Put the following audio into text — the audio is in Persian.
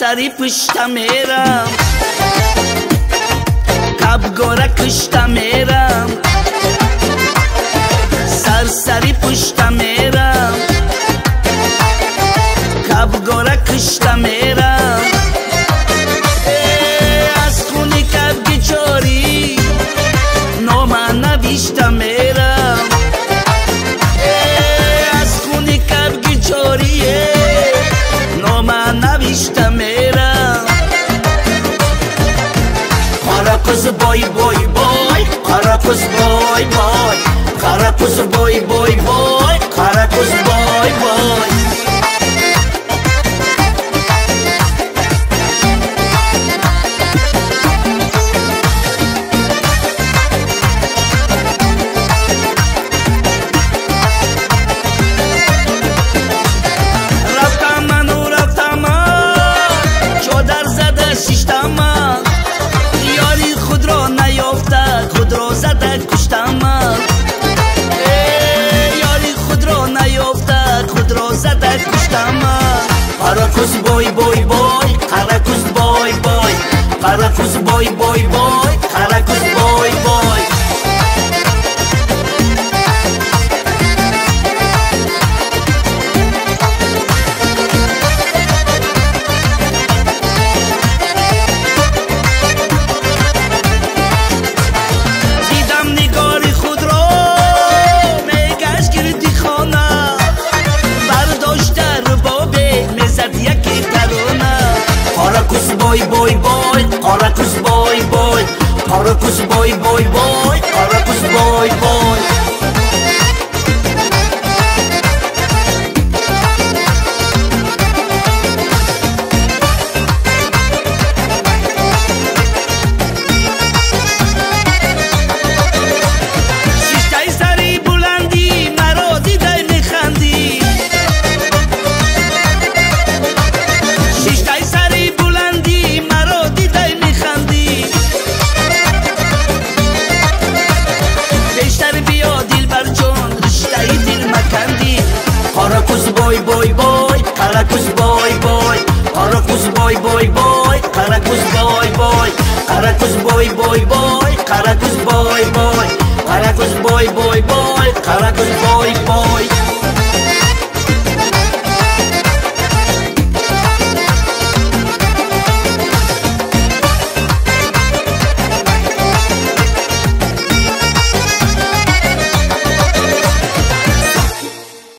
سرسری پشتم میرم کبگوره کشتم میرم سرسری پشتم میرم کبگوره کشتم میرم از خونی کبگی چاری نومه نویشتم میرم از خونی کبگی چاری نومه نویشتم میرم قراقز بای بای بای قراقز بای بای قراقز بای بای بای قراقز بای بای یاری خود را نیافته خود را زده کشتم یاری خود را نیافته خود را زده کشتم قراقز بای بای بای قراقز بای بای قراقز بای بای بای قراقز بای بای بای بای بای قراقز بای بای قراقز بای بای بای قراقز بای بای شیشتای سری بلندی مرا دیده میخندی شیشتای سری بلندی مرا دیده میخندی بیشتر بیا دل بر جان رشته دل مکندی قراقز بای بای بای قراقز بای بای قراقز بای بای بای قراقز بای بای قراقز بای بای بای قراقز بای بای قراقز بای بای بای قراقز بای بای